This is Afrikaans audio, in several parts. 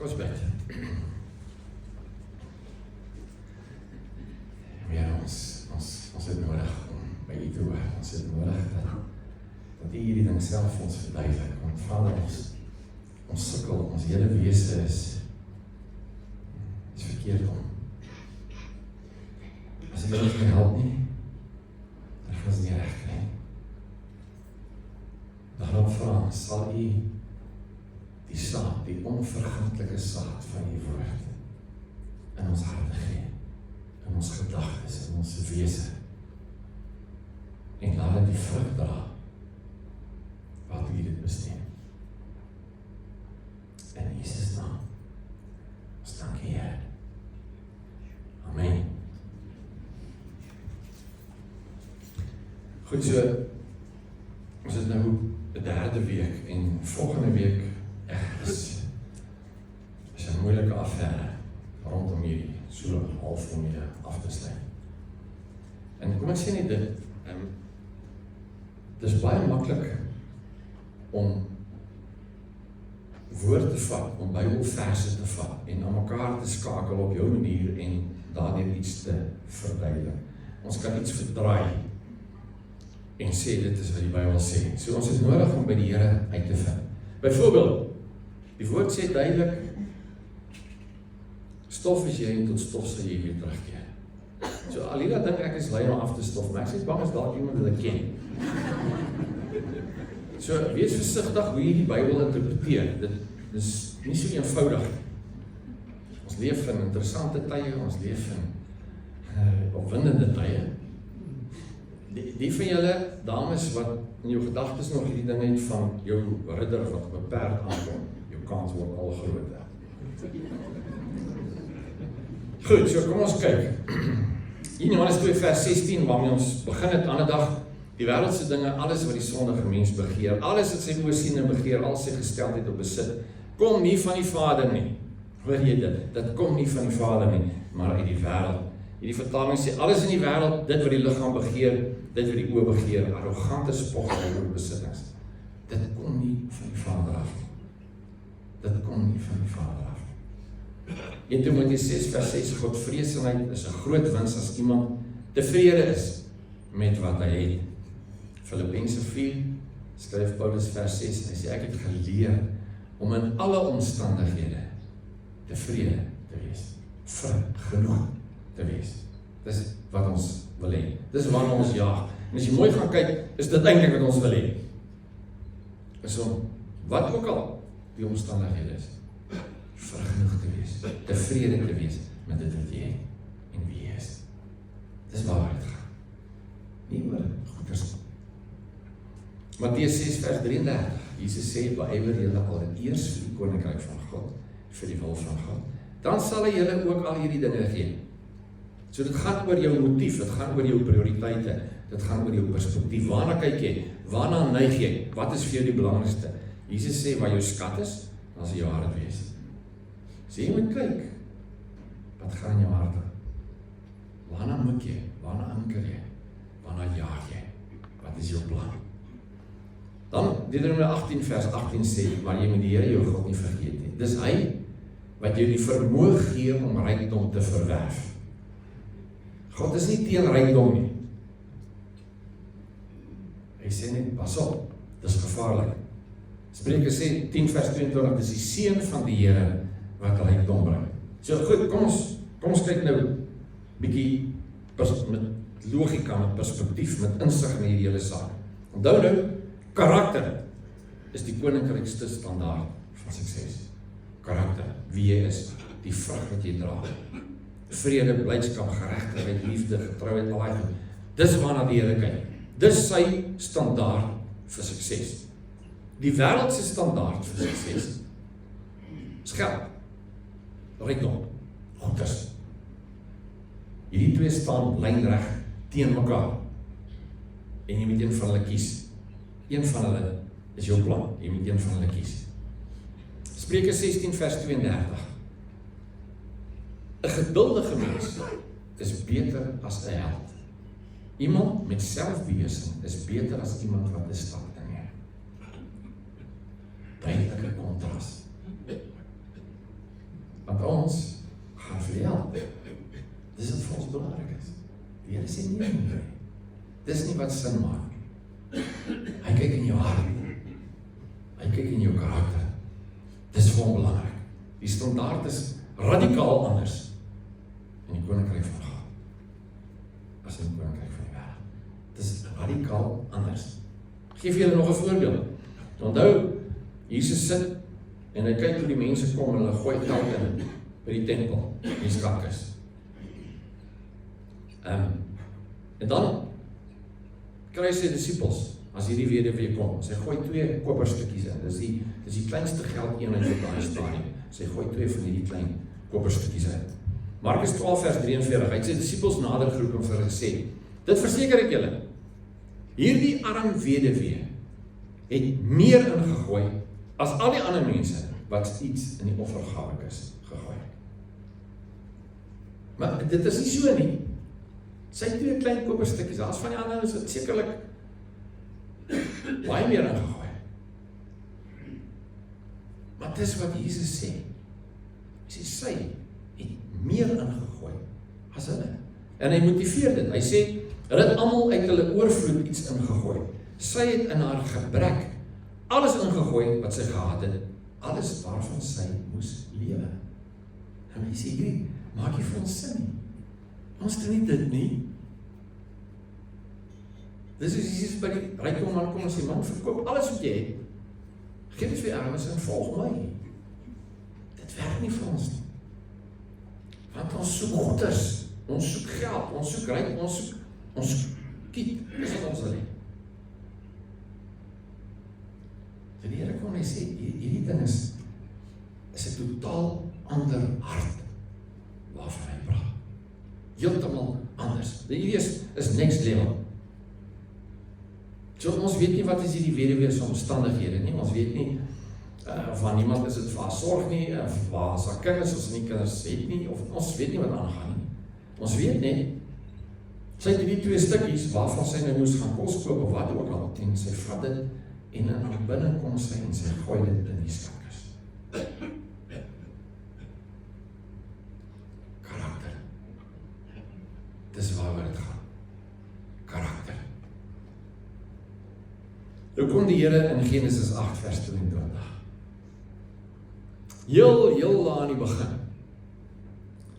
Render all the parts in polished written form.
Kom ons bid. Ja, ons het nodig om by U te hoor. Ons het nodig dat U hierdie ding self ons verduidelik. Want Vader, ons sukkel, ons hele wese is verkeerd om. As U ons nie help nie, dan gaan ons nie reg kry. Daarom vra, sal U die saad, die onverganklike saad van U woord in ons harte gee, in ons gedagtes, in ons wese, en laat dit die vrug dra wat U dit bestem. In Jesus naam. Ons dank U, Here. Amen. Goed, so ons is nou die 3de week en volgende week is 'n moeilike affære rondom hierdie so half om hier af te sluit. En kom ek sê net dit, dis baie maklik om woord te vat, om Bybelverse te vat en aan mekaar te skakel op jou manier en daardeur iets te verduidelik. Ons kan iets verdraai en sê dit is wat die Bybel sê. So ons is nodig om by die Here uit te vind. Byvoorbeeld, die woord sê duidelik, stof is jy en tot stof sal jy weer terugkeer. So Alina dink ek is lui om af te stof, maar ek is bang as daar iemand hulle ken. So wees versigtig hoe jy die Bybel interpreteer. Dit is nie so eenvoudig. Ons leef in interessante tye, ons leef in opwindende tye. Die van julle dames wat in jou gedagtes nog hierdie ding het van jou ridder wat op 'n perd aankom, jou kans word al groter. Goed, so kom ons kyk. In Johannes 2 vers 16 waarmee ons begin het ander dag, die wêreldse dinge, alles wat die sondige mens begeer, alles wat sy oë sien en begeer, al sy gesteldheid op besit, kom nie van die Vader nie. Hoor jy dit? Dit kom nie van die Vader nie, maar uit die wêreld. Hierdie vertaling sê, alles in die wêreld, dit wat die liggaam begeer, dit wat die oë begeer, arrogante spoggery oor besittings. Dit kom nie van die Vader af nie. Dit kom nie van die Vader af nie. 1 Timoteus 6 vers 6, Godvreesenheid is 'n groot wins as iemand tevrede is met wat hy het. Filippense 4 skryf Paulus vers 6, hy sê ek het geleer om in alle omstandighede tevrede te wees, genoeg te wees. Dis wat ons wil hê. Dis waarna ons jaag. En as jy mooi gaan kyk, is dit eintlik wat ons wil hê. Is om, wat ook al die omstandighede is, genoeg te wees, tevrede te wees met dit wat jy het en wie jy is. Dis waar het gaan. Nie oor goeders. Matteus 6 vers 33, Jesus sê, beywer julle al eers vir die koninkryk van God, vir die wil van God, dan sal hy julle ook al hierdie dinge gee. So dit gaan oor jou motief, dit gaan oor jou prioriteite, dit gaan oor jou perspektief. Waarna kyk jy? Waarna neig jy? Wat is vir jou die belangrikste? Jesus sê, waar jou skat is, dan sal jou hart wees. So jy moet kyk, wat gaan in jou hart? Waarna mik jy? Waarna anker jy? Waarna jaag jy? Wat is jou plan? Dan, Deuteronomium 18 vers 18 sê, maar jy moet die Here jou God nie vergeet nie. Dis hy, wat jou die vermoë gee om rykdom te verwerf. God is nie teen rykdom nie. Hy sê net, pas op, dis gevaarlik. Spreuke sê, 10 vers 22, dis die seën van die Here wat rykdom bring. So goed, kom ons kyk nou bietjie met logika, met perspektief, met insig in hierdie hele saak. Onthou nou, karakter is die koninkrykste standaard van sukses. Karakter, wie jy is, die vrug wat jy dra. Vrede, blydskap, geregtigheid, liefde, getrouheid, al daai goed. Dis waarna die Here kyk. Dis sy standaard vir sukses. Die wêreldse standaard vir sukses is geld, rykdom, goeders. Hierdie twee staan lynreg teen mekaar. En jy moet een van hulle kies. Een van hulle is jou plan. Jy moet een van hulle kies. Spreuke 16 vers 32. 'n geduldige mens is beter as 'n held. Iemand met selfbeheersing is beter as iemand wat 'n stap inneem. Duidelike kontras. ons gaan vir die hel. Dis wat vir ons belangrik is. Die Here sê nee. Dis nie wat sin maak nie. Hy kyk in jou hart. Hy kyk in jou karakter. Dis vir hom belangrik. Die standaard is radikaal anders in die koninkryk van God as in die koninkryk van die wêreld. Dis radikaal anders. Ek gee vir julle nog 'n voorbeeld. Onthou, Jesus sit en hy kyk hoe die mense kom en hulle gooi geld in by die tempel, die skatkis. En dan kry hy sy disippels, as hierdie weduwee kom, sy gooi 2 koperstukkies in. Dis die kleinste geld eenheid op daai stadium. Sy gooi 2 van hierdie klein koperstukkies in. Markus 12 vers 43, hy het sy disippels nader geroep en vir hulle gesê, dit verseker ek julle, hierdie arm weduwee het meer ingegooi as al die ander mense wat iets in die offergawekis gegooi het. Maar dit is nie so nie. Sy 2 klein koperstukkies, as van die ander is dit sekerlik baie meer ingegooi. Maar dis wat Jesus sê. Hy sê sy het meer ingegooi as hulle. En hy motiveer dit. Hy sê, hulle het almal uit hulle oorvloed iets ingegooi. Sy het in haar gebrek alles ingegooi wat sy gehad het, alles waarvan sy moes lewe. En hy sê, hierdie maak nie vir ons sin nie. Ons doen nie dit nie. Dis is Jesus by die ryke man kom en sê, man, verkoop alles wat jy het. Geef dit vir die armes en volg my. Dit werk nie vir ons nie. Want ons soek goeders, ons soek geld, ons soek ryk, ons soek kiet. Dis wat ons wil hê. En die Here kom en hy sê, hierdie ding is 'n totaal ander hart waarvan hy praat. Heeltemal anders. Hierdie is next level. So ons weet nie wat is hierdie weduwee se omstandighede nie. Ons weet nie van niemand is dit vir haar sorg nie, of waar sy kinders, as nie kinders het nie, of ons weet nie wat aangaan nie. Ons weet net, sy het die 2 stukkies waarvan sy nou moes gaan kos koop of wat ook al, en sy vat dit en in haar binne kom sy en sy gooi dit in die skatkis. Karakter. Dis waaroor dit gaan. Karakter. Nou kom die Here in Genesis 8 vers 22. Heel laat aan die begin.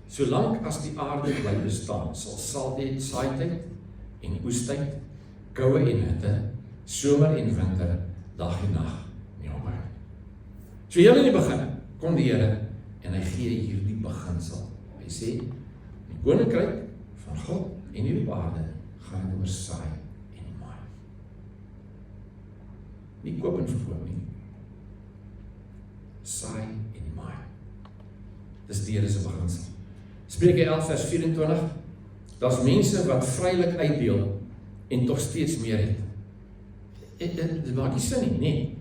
Solank as die aarde bly bestaan, sal saaityd en oestyd, koue en hitte, somer en winter, dag en nag nie ophou. So heel in die begin kom die Here en hy gee hierdie beginsel. Hy sê, die koninkryk van God en hierdie aarde gaan oor saai en maai. Nie koop en verkoop nie. Saai en maai. Dis die Here se beginsel. Spreuke 11 vers 24, daar's mense wat vrylik uitdeel en tog steeds meer het. Dit maak nie sin nie, nee.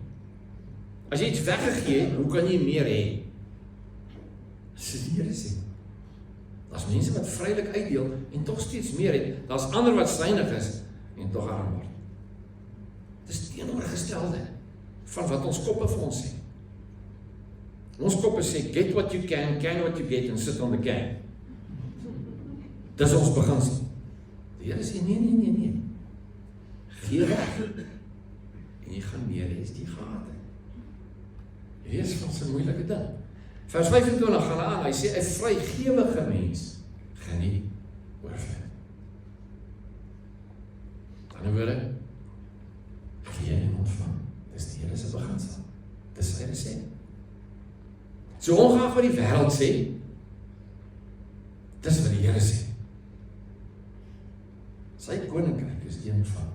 As jy iets weggegee het, hoe kan jy meer hê? Dis die Here sê. Daar's mense wat vrylik uitdeel en tog steeds meer het. Daar's ander wat synig is en tog arm word. Dis teenoorgestelde van wat ons koppe vir ons sê. Ons koppe sê, get what you can what you get, en sit on the can. Dis ons beginsel. Die Here sê, nee. Gee weg. En jy gaan meer hê as die gehad het. Hierdie is van sy moeilike ding. Vers 25 gaan aan, hy sê, 'n vrygewige mens geniet oorvloed. Dan woorde, gee en ontvang. Dis die Here se beginsel. Dis sy resep. So ongeag wat die wêreld sê, dis wat die Here sê. Sy koninkryk is een van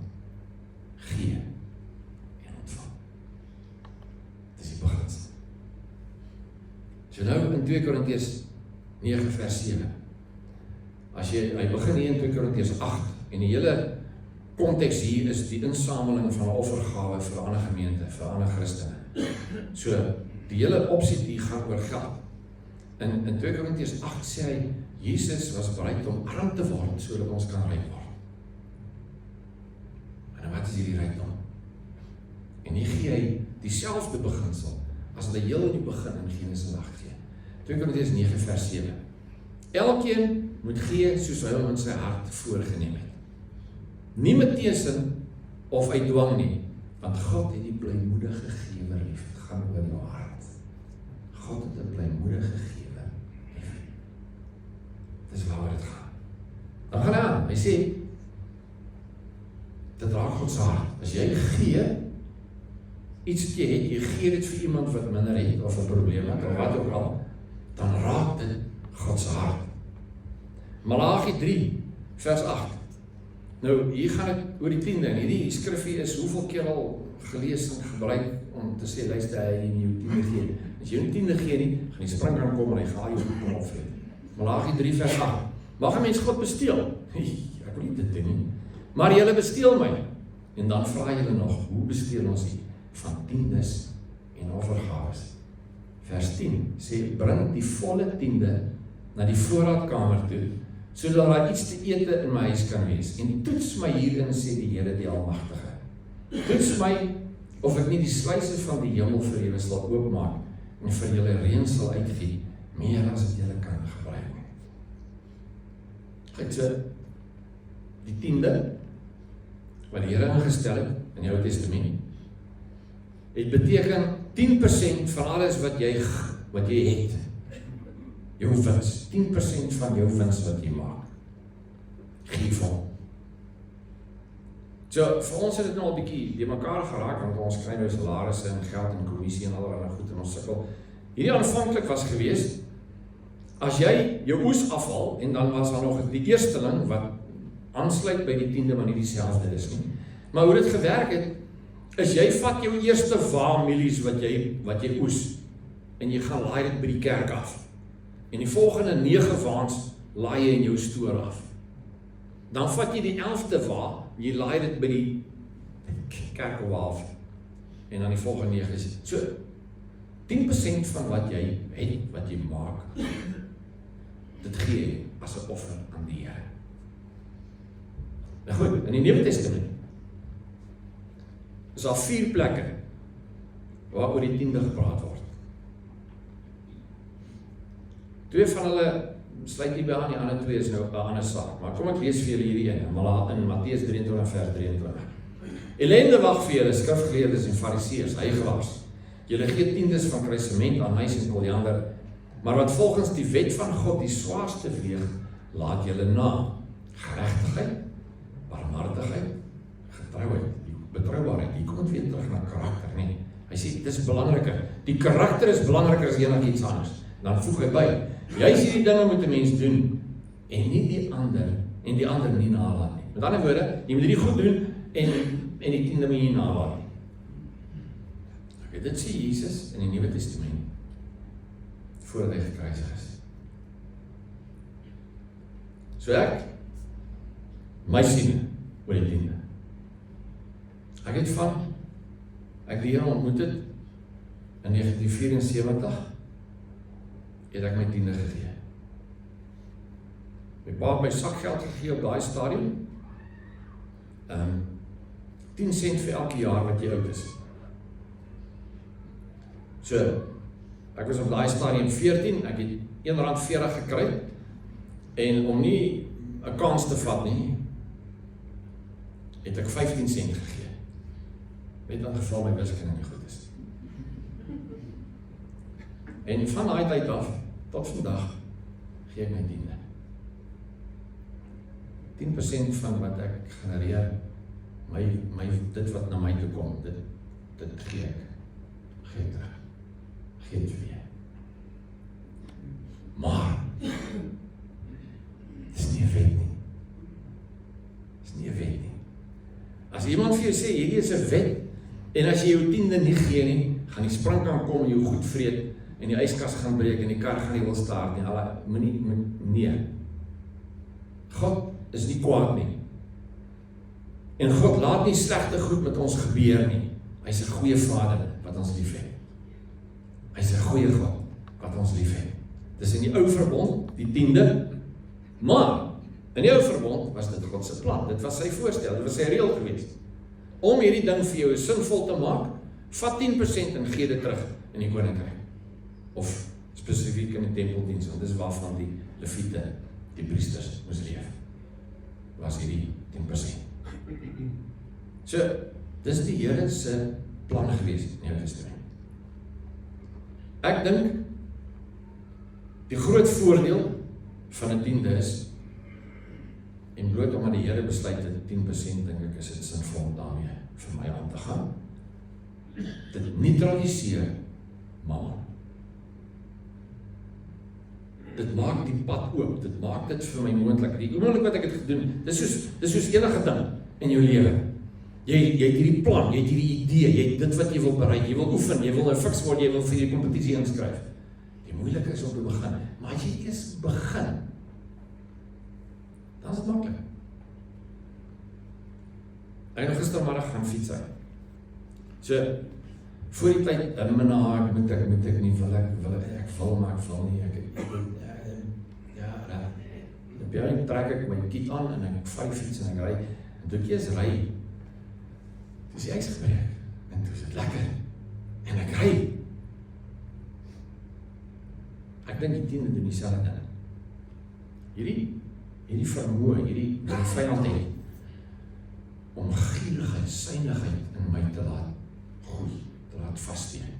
gee en ontvang. Dis die beginsel. So nou in 2 Korintiërs 9 vers 7. As hy begin hier in 2 Korintiërs 8 en die hele konteks hier is die insameling van 'n offergawe vir 'n ander gemeente, vir ander Christene. So die hele opset hier gaan oor geld. In 2 Korintiërs 8 sê hy, Jesus was bereid om arm te word sodat ons kan ryk word. En wat is hierdie rykdom? En hier gee hy dieselfde beginsel as wat hy heel in die begin in Genesis 8 gee. 2 Korintiërs 9 vers 7. Elkeen moet gee soos hy hom in sy hart voorgenem het. Nie met teesin of uit dwang nie, want God het die blymoedige gewer lief. Het gaan oor jou hart. God het 'n blymoedige gewer lief. Dis waaroor dit gaan. Dan gaan hy aan, hy sê, dit raak God se hart. As jy gee, iets wat jy het, jy gee dit vir iemand wat minder het, of 'n probleem het, of wat ook al, dan raak dit God se hart. Malagi 3, vers 8. Nou, hier gaan het oor die 10de, en hierdie skrifgie is hoeveel keer al gelees en gebruik om te sê, luister, hy nie jou 10de gee. As jy nie 10de gee nie, gaan die spring gaan kom en hy gaan jou kom opvreed. Malagi 3 vers 8. Mag 'n mens God besteel? Ek wil nie dit doen nie. Maar julle besteel my. En dan vra julle nog, hoe besteel ons hier? Van tiendes en offergawes. Vers 10 sê, bring die volle 10de na die voorraadkamer toe, sodat daar iets te ete in my huis kan wees. En toets my hierin, sê die Here die Almagtige. Toets my of ek nie die sluise van die hemel vir julle sal oopmaak en vir julle reën sal uitgee, meer as wat julle kan gebruik. Kyk so, die 10de wat die Here ingestel het in die Ou Testament, het beteken 10% van alles wat jy het. Jou wins, 10% van jou wins wat jy maak. Geef hom. So, vir ons het dit nou al bietjie die mekaar geraak, want ons kry nou salarisse en geld en kommissie en allerlei goed en ons sukkel. Hierdie aanvanklik was gewees, as jy jou oes afhaal, en dan was daar nog die eersteling wat aansluit by die 10de, maar nie dieselfde is nie. Maar hoe dit gewerk het, is jy vat jou eerste mielies wat jy oes, en jy gaan laai dit by die kerk af. En die volgende 9 waans laai jy in jou stoor af. Dan vat jy die 11de jy laai dit by die kerk af. En dan die volgende 9 is so 10% van wat jy het, wat jy maak, dit gee jy as 'n offer aan die Here. Nou goed, in die Nuwe Testament is daar 4 plekke waar oor die 10de gepraat word. 2 van hulle sluit nie by aan, die ander 2 is nou 'n ander saak. Maar kom ek lees vir julle hierdie een, in Matteus 23 vers 23. Ellende wag vir julle skrifgeleerdes en fariseërs, hygewaars. Julle gee tiendes van kruisement, anys en koljander, maar wat volgens die wet van God die swaarste weeg, laat julle na. Geregtigheid, barmhartigheid, getrouheid, betroubaarheid. Hier kom het weer terug na karakter, nee. Hy sê, dit is belangriker. Die karakter is belangriker as enigiets anders. Dan voeg hy by, jy sê die dinge moet 'n mens doen, en nie die ander nie nalaat nie. Met ander woorde, jy moet die goed doen, en die 10de moet jy nalaat nie. Okay, dit sê Jesus in die Nuwe Testament, voordat hy gekruisig is. So my siene, oor die 10de. Ek die Here ontmoet het, in 1974, het ek my 10de gegee. My pa het my sakgeld gegee op daai stadium, 10 sent vir elke jaar wat jy oud is. So, ek was op daai stadium 14, ek het R1.40 gekry, en om nie 'n kans te vat nie, het ek 15 sent gegee. Net in geval my wiskunde nie goed is. En van daai tyd af, tot vandag, gee ek my 10de. 10% van wat ek genereer, dit wat na my toe kom, dit gee ek. Gee terug. Gee het weer. Maar, dis nie 'n wet nie. Dis nie 'n wet nie. As iemand vir jou sê, hierdie is 'n wet, en as jy jou 10de nie gee nie, gaan die sprinkaan kom en jou goed vreet, en die yskas gaan breek, en die kar gaan nie wil staart nie, nee. God is nie kwaad nie. En God laat nie slegte goed met ons gebeur nie. Hy is 'n goeie Vader wat ons lief het. Hy is 'n goeie God wat ons lief het. Dis in die ou verbond, die 10de, maar in die ou verbond was dit God se plan. Dit was sy voorstel, dit was sy reël geweest. Om hierdie ding vir jou sinvol te maak, vat 10% en gee dit terug in die koninkryk. Of spesifiek in die tempeldiens, want dis waarvan die leviete, die priesters moes leef, was hierdie 10%. So, dis die Here se plan gewees in die Ou Testament. Ek dink, die groot voordeel van 'n tiende is, en bloot omdat die Here besluit het 10%, dink ek, is dit sinvol om daarmee vir my aan te gaan. Dit neutraliseer mammon. Dit maak die pad oop, dit maak dit vir my moontlik. Die oomblik wat ek het gedoen, dis soos enige ding in jou lewe. Jy het hierdie plan, jy het hierdie idee, jy het dit wat jy wil bereik, jy wil oefen, jy wil fiks word, jy wil vir die kompetisie inskryf. Die moeilike is om te begin, maar as jy eers begin, dan is dit maklik. Ek het gistermiddag gaan fiets uit. So, voor die tyd, moet ek nie, wil ek wil nie, op jou trek ek my kiet aan, en ek vat die fiets en ek ry, en toe ek eers ry, toe is die ys gebreek, en toe is dit lekker, en ek ry. Ek dink die tiende doen dieselfde ding. Hierdie vermoë, hierdie vyand het, om gierigheid, synigheid in my te laat groei, te laat vassteek.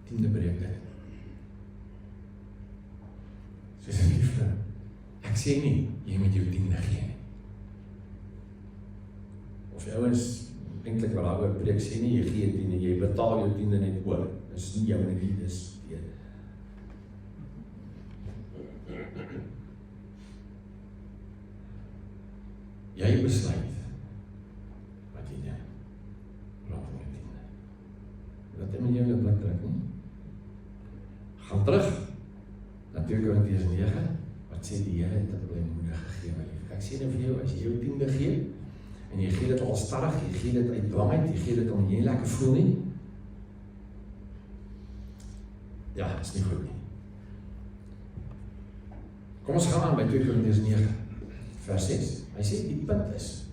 Tiende breek dit. Soos ek liefde, ek sê nie, jy moet jou tiende gee nie. Of jy ouens, eintlik wat daar oor preek, sê nie, jy gee tiende, jy betaal jou tiende net oor. Dis nie jou nie, dis jy besluit wat jy doen. Rondom jou tiende. Wat het met jou in die blik trek nie? Gaan terug na 2 Korintiërs 9, wat sê die Here het 'n blymoedige gegee, my lief. Ek sê nou vir jou, as jy jou tiende gee, en jy gee dit al stadig, jy gee dit uit dwangheid, jy gee dit om jy nie lekker voel nie, ja, is nie goed nie. Kom ons gaan aan by 2 Korintiërs 9, vers 6. Hy sê, die punt is,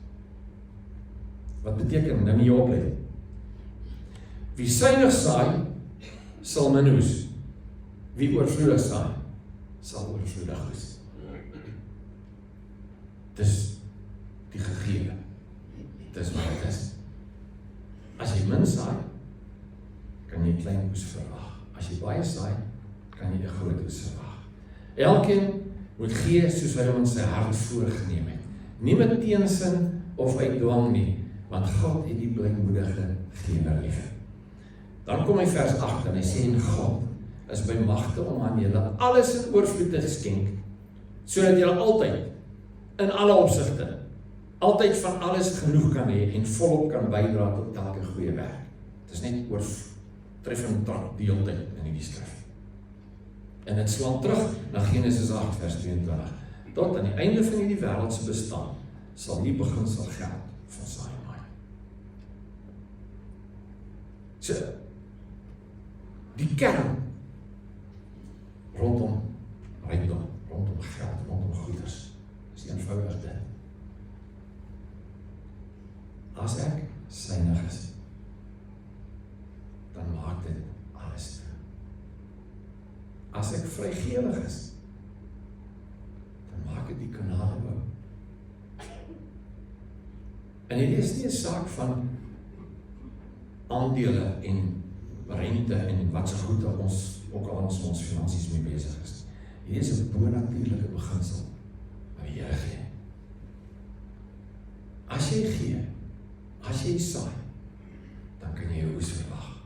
wat beteken, nou nie jou oplet. Wie suinig saai, sal min oes. Wie oorvloedig saai, sal oorvloedig oes. Dis die gegewe. Dis wat het is. As jy min saai, kan jy klein oes verwag. As jy baie saai, kan jy 'n groot oes verwag. Elkeen moet gee soos hy hom in sy hart voorgenem het. Nie met teensin of uit dwang nie, want God het die blymoedige gewer lief. Dan kom hy vers 8 en hy sê, en God is by magte om aan julle alles in oorvloed te skenk, sodat julle altyd, in alle opsigte, altyd van alles genoeg kan hê en volop kan bydra tot elke goeie werk. Het is net oortreffend trap die hele tyd in die skrif. En het slaan terug na Genesis 8 vers 22. Tot aan die einde van hierdie wêreld se bestaan sal die beginsel geld van saai en maai. So, die kern rondom rykdom, rondom geld, rondom goeders, is eenvoudig dit. As ek synig is, dan maak dit alles toe. As ek vrygewig is, dan maak dit die kanale oop. En dit is nie 'n saak van aandele en rente en wat so goed dat ons ook al ons finansies mee besig is. Hier is 'n bonatuurlike beginsel wat die Here gee. As jy gee, as jy saai, dan kan jy jou oes verwag.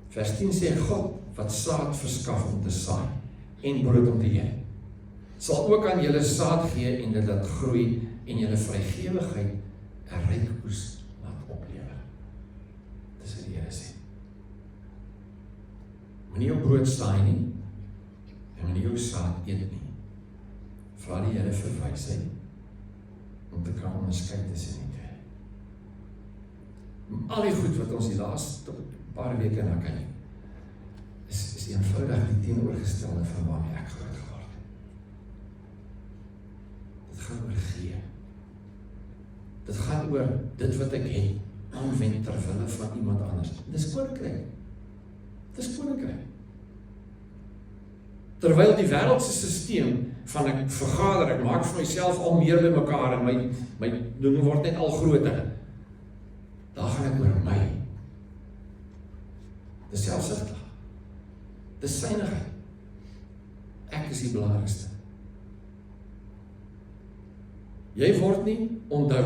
Vers 10 sê God wat saad verskaf om te saai en brood om te eet, sal ook aan julle saad gee en dit laat groei en julle vrygewigheid 'n ryk oes laat oplewer. Dis wat die Here sê. Moenie jou brood saai nie, en moenie jou saad eet nie. Vra die Here vir wysheid om te kan onderskei tussen die twee. Al die goed wat ons die laaste paar weke na kyk, is eenvoudig die teenoorgestelde van waarmee ek groot geword het. Dit gaan oor gee. Dit gaan oor dit wat ek het, aanwend ter wille van iemand anders. Dis koninkryk. Dis koninkryk. Terwyl die wêreldse stelsel van ek vergader, ek maak vir myself al meer bymekaar en my ding word net al groter. Daar gaan ek oor my. Dis selfsugtig. Dis synigheid. Ek is die belangrikste. Jy word nie onthou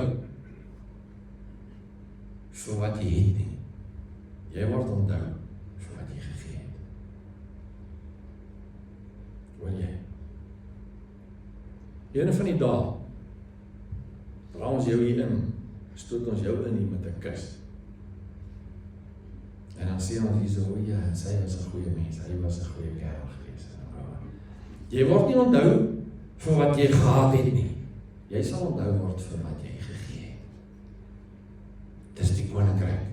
vir wat jy het nie. Jy word onthou vir wat jy gegee het. Hoor jy? Ene van die dae, dra ons jou hier in, stoot ons jou in hier met 'n kus. En dan sê ons hier so, ja, sy was 'n goeie mens, hy was 'n goeie kerel gewees. Jy word nie onthou vir wat jy gehad het nie. Jy sal onthou word vir wat jy gegee het. Dis die koninkryk.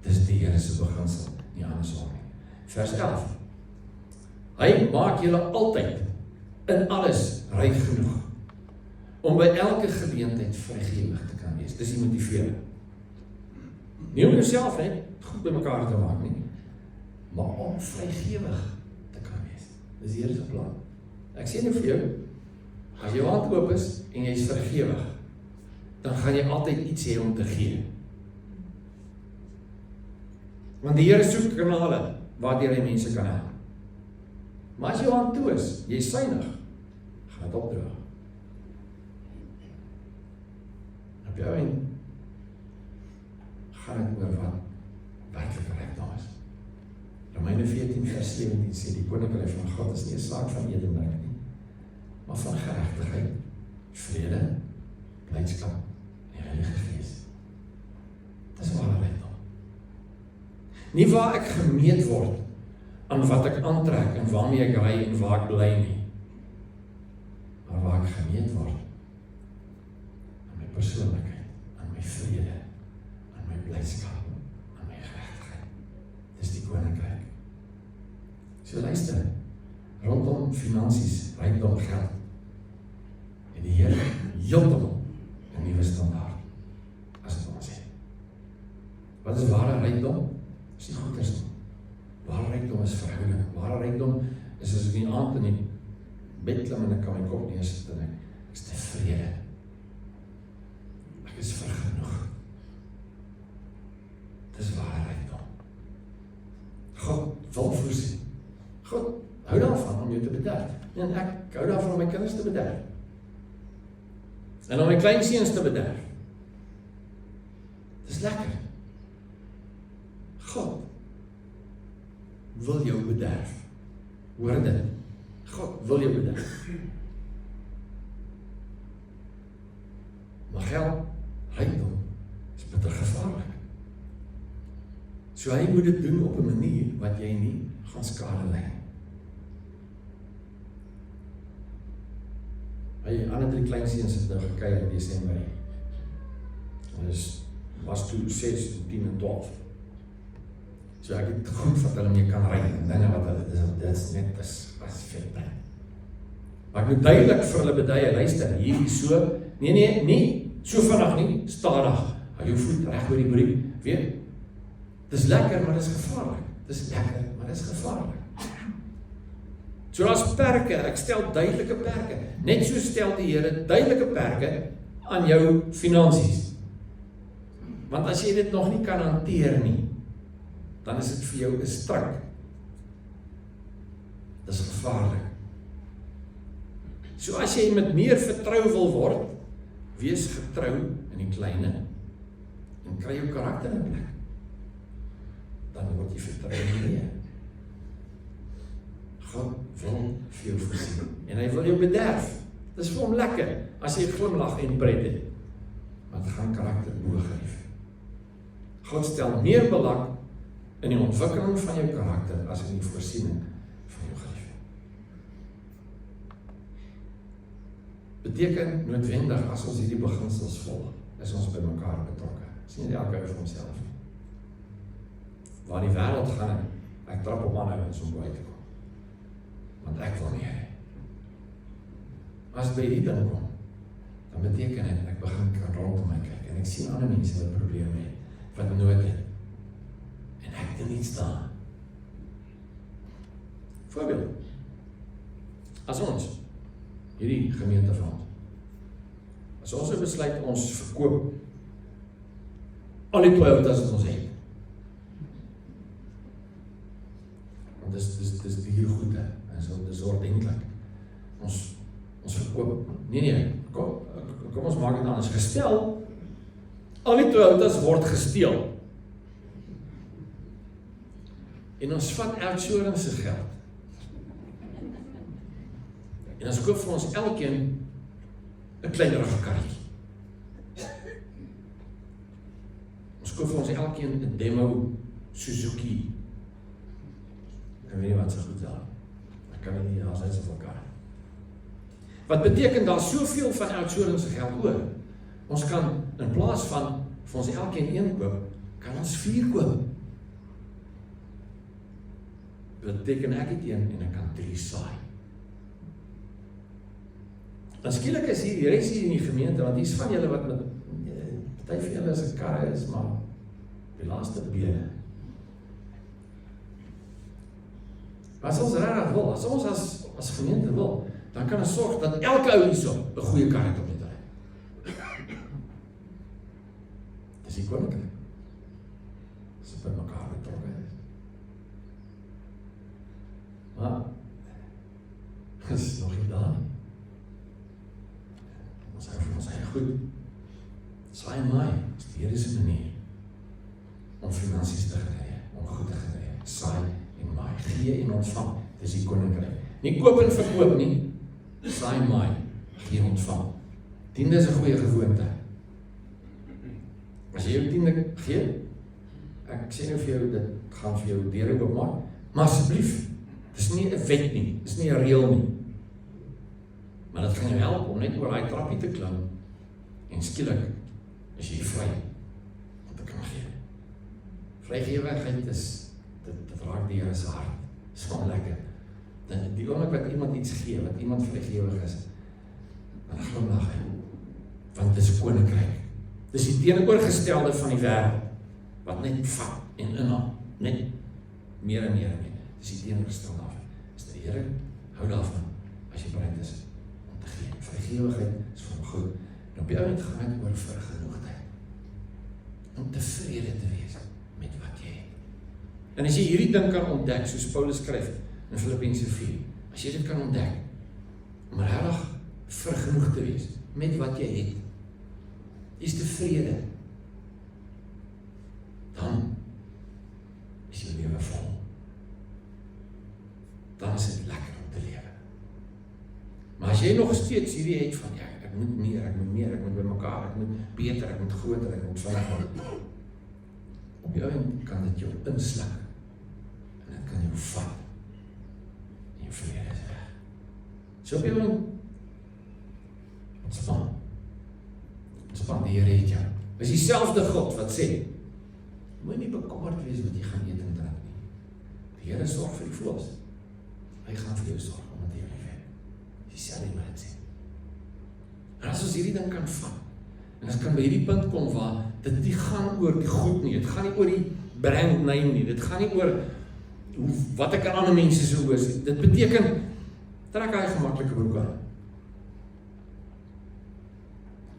Dis die Here se beginsel, nie andersom nie. Vers 11. Hy maak julle altyd in alles ryk genoeg om by elke geleentheid vrygewig te kan wees. Dis die motivering. Nie om jouself net goed by mekaar te maak nie, maar om vrygewig te kan wees. Dis die Here se plan. Ek sê nie vir jou, as jou hand oop is en jy is vrygewig, dan gaan jy altyd iets hê om te gee. Want die Here soek kanale waardeur hy mense kan help. Maar as jou hand toe is, jy is synig, gaan dit opdroog. Op jou en gaan dit oor wat werklik rykdom is. Romeine 14 vers 17 sê die koninkryk van God is nie 'n saak van eet en drink nie, maar van geregtigheid, vrede, blydskap en die Heilige Gees. Dis ware rykdom. Nie waar ek gemeet word aan wat ek aantrek en waarmee ek ry en waar ek bly nie, maar waar ek gemeet word aan my persoonlikheid, aan my vrede, aan my blydskap, aan my geregtigheid. Dis die koninkryk. So luister, rondom finansies, rykdom, geld, en die Here heeltemal 'n nuwe standaard as dit ons het. Wat is ware rykdom? Dis nie goeders nie. Ware rykdom is verhouding. Ware rykdom is as ek die aand in die bed klim en ek kan my kop neersit en ek is tevrede. Ek is vergenoeg. Dis ware rykdom. God wil voorsien. God hou daarvan om jou te bederf. En ek hou daarvan om my kinders te bederf. En om my kleinseuns te bederf. Dis lekker. God wil jou bederf. Hoor dit. God wil jou bederf. Maar geld, rykdom, is bitter gevaarlik. So hy moet dit doen op 'n manier wat jy nie gaan skade ly. Hy ander 3 kleinseuns het nou gekuier in Desember. Ons was toe 6, 10 en 12. So ek het goed wat hulle mee kan ry en dinge wat hulle, dit is net as vet. Maar ek moet duidelik vir hulle beduie, luister, hierdie so, nee, so vinnig nie, stadig, hou jou voet reg oor die briek, weet, dis lekker, maar dis gevaarlik, dis lekker, maar dis gevaarlik. So daar's perke, ek stel duidelike perke, net so stel die Here duidelike perke aan jou finansies. Want as jy dit nog nie kan hanteer nie, dan is dit vir jou 'n stryk. Dis gevaarlik. So as jy met meer vertrou wil word, wees getrou in die kleine en kry jou karakter in plek. Dan word jy vertrou in meer. God wil vir jou voorsien en hy wil jou bederf. Dis vir hom lekker as jy glimlag en pret het. Want dit gaan karakter boogryf. God stel meer belang in die ontwikkeling van jou karakter as in die voorsiening van jou geliefde. Beteken noodwendig as ons hierdie beginsels volg, is ons by mekaar betrokke. Dis nie elke ou vir homself nie. Waar die wêreld gaan, ek trap op aan ouens om by te kom. Want ek wil meer hê. As by die ding kom, dan beteken dit ek begin rondom my kyk en ek sien ander mense wat probleme het, wat nood het. En ek doen iets daar. Voorbeeld, as ons hierdie gemeente van ons, as ons besluit ons verkoop al die Toyotas wat ons het, want dis die goede, en so dis ordentlik, ons verkoop, nee, kom ons maak dit anders, gestel, al die Toyotas word gesteel, en ons vat Outsurance se geld, en ons koop vir ons elkeen 'n kleinerige karretjie. Ons koop vir ons elkeen 'n demo Suzuki. Ek weet nie wat so goed daar. Ek kan nie, daar is soveel karre. Wat beteken daar soveel van Outsurance se geld oor? Ons kan in plaas van vir ons elkeen een koop, kan ons 4 koop. Dit beteken ek het een en ek kan 3 saai. En skielik is hier res hier in die gemeente, want hier's van julle wat met party van julle is 'n karre is, maar die laaste bene. As ons regtig wil, as ons as gemeente wil, dan kan ons sorg dat elke ou hierso 'n goeie kar het op die ry. Dis die koninkryk. Dis by mekaar betrokke is. Maar is nog nie daar nie. Ons eie goed. Saai my, is die Here se manier om finansies te genere, om goed te genere. Saai en maai, gee en ontvang. Dis die koninkryk. Nie koop en verkoop nie. Saai maai, gee en ontvang. Tiende is 'n goeie gewoonte. As jy jou tiende gee, ek sê nou vir jou, dit gaan vir jou deure oopmaak, maar asseblief, dis nie 'n wet nie, dis nie 'n reël nie. Maar dit gaan jou help om net oor daai trappie te klim, en skielik is jy vry om te kan gee. Vrygewigheid is, dit raak die Here se hart. Dis van lekker. Die oomblik wat iemand iets gee, wat iemand vrygewig is, dan glimlag hy. Want dit is 'n koninkryk. Dis die teenoorgestelde van die wêreld, wat net vat en inhaal, net meer en meer en meer. Dis die teenoorgestelde daarvan. Is die Here hou daarvan, as jy bereid is om te gee. Vrygewigheid is vir hom goed. En op jou het gaan oor vergenoegdheid. Om tevrede te wees met wat jy het. En as jy hierdie ding kan ontdek, soos Paulus skryf in Filippense 4, as jy dit kan ontdek, om regtig vergenoeg te wees met wat jy het, is tevrede, dan is jou lewe vol. Dan is dit lekker om te lewe. Maar as jy nog steeds hierdie het van, ja, ek moet meer, ek moet by mekaar, ek moet beter, ek moet groter, ek moet vinniger. Op jou kan dit jou insluk, en dit kan jou vat, en jou vrede is weg. So op jou ontspan, die Here het jou. Dis dieselfde God wat sê, moet nie bekommerd wees wat jy gaan eet en drink nie. Die Here sorg vir die voëls. Hy gaan vir jou sorg, omdat hy jou liefhet. Dieselfde wat dit sê. En as ons hierdie ding kan vat, en ons kan by hierdie punt kom waar dit nie gaan oor die goed nie, dit gaan nie oor die brand name nie, dit gaan nie oor wat ek aan ander mense so oor sê. Dit beteken, trek hy gemaklike broek aan.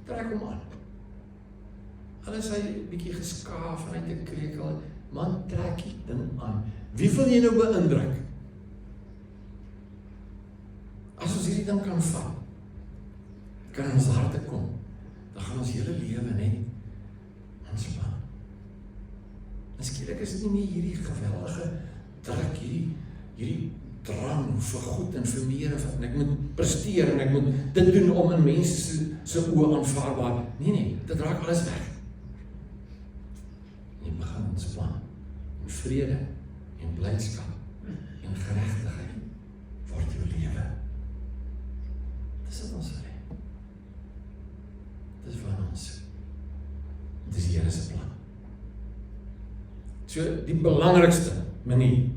Trek hom aan. Al is hy bietjie geskaaf en hy te krekel, man, trek die ding aan. Wie wil jy nou beïndruk? As ons hierdie ding kan vat, kan in ons harte kom, dan gaan ons hele lewe net ontspan. En skielik is dit nie meer hierdie geweldige druk, hierdie drang vir goed en vir meer, en ek moet presteer, en ek moet dit doen om in mense se oë aanvaarbaar. Nee, dit raak alles weg. En jy begin ontspan, en vrede, en blydskap, en geregtigheid word jou lewe. Dis wat ons wil hê. Dis van ons. Dit is die Here se plan. So, die belangrikste manier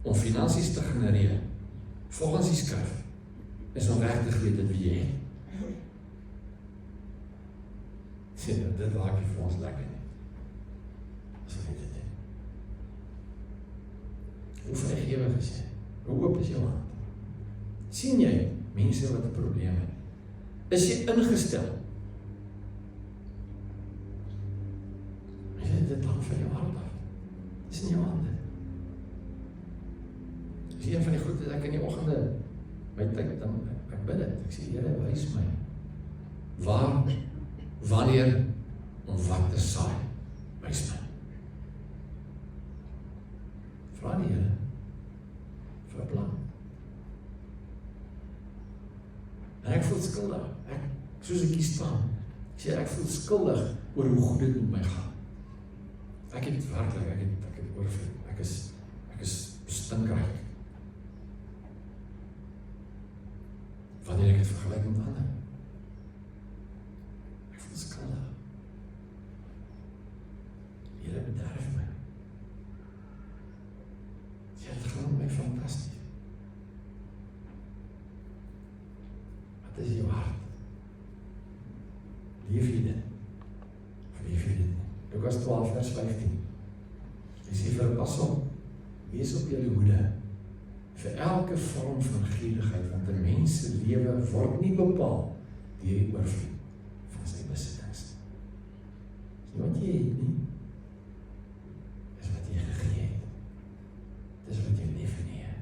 om finansies te genereer, volgens die skrif, is om regtig weet wie jy het. Sê, dit raak nie vir ons lekker nie. As ons weet dit nie. Hoe vrygewig is jy? Hoe oop is jou hand? Sien jy, mense wat 'n probleem het? Is jy ingestel? Dit hang van jou hart af. Dis in jou hande. Dis een van die goed dat ek in die oggende, my tyd, dan ek bid dit. Ek sê, Here, wys my. Waar, wanneer, om wat te saai. Wys my. Vra die Here vir 'n plan. En ek voel skuldig. Soos ek hier staan, sê ek voel skuldig oor hoe goed dit met my gaan. Ek het werklik, ek het oorvloed. Ek is stinkryk. Wanneer ek het vergelyk met ander. Ek voel skuldig. Here bederf my. Dit gaan my fantasties. Wat is jou hart? Leef jy dit? Of leef jy dit nie? Lukas 12 vers 15. Hy sê vir pas op, wees op julle hoede vir elke vorm van gierigheid, want 'n mens se lewe word nie bepaal deur die oorvloed van sy besittings. Dis nie wat jy het nie, dis wat jy gegee het. Dis wat jy definieer.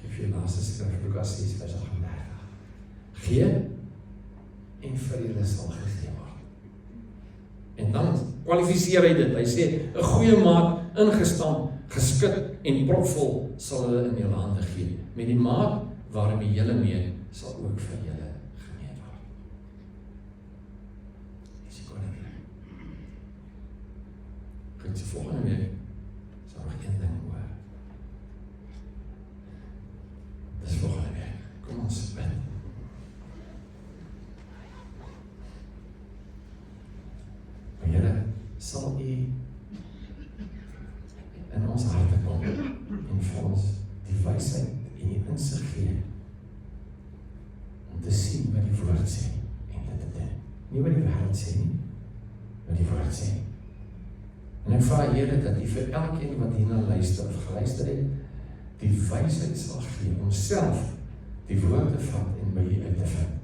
Geef jy laaste skrif, Lukas 6 vers 38. Gee en vir julle sal gegee word. En dan kwalifiseer hy dit. Hy sê, 'n goeie maat, ingestamp, geskit en propvol sal hulle in julle hande gee. Met die maat waarmee julle meet, sal ook vir julle gemeet word. Dis die koninkryk. Goed, so volgende week sal nog een ding hoor. Dis volgende week. Kom ons bid. Here, sal U in ons harte kom en vir ons die wysheid en die insig gee om te sien wat die woord sê en dit te doen. Nie wat die wêreld sê nie, wat die woord sê. En ek vra Here dat U vir elkeen wat hierna luister of geluister het, die wysheid sal gee om self die woord te vat en by U uit te vind.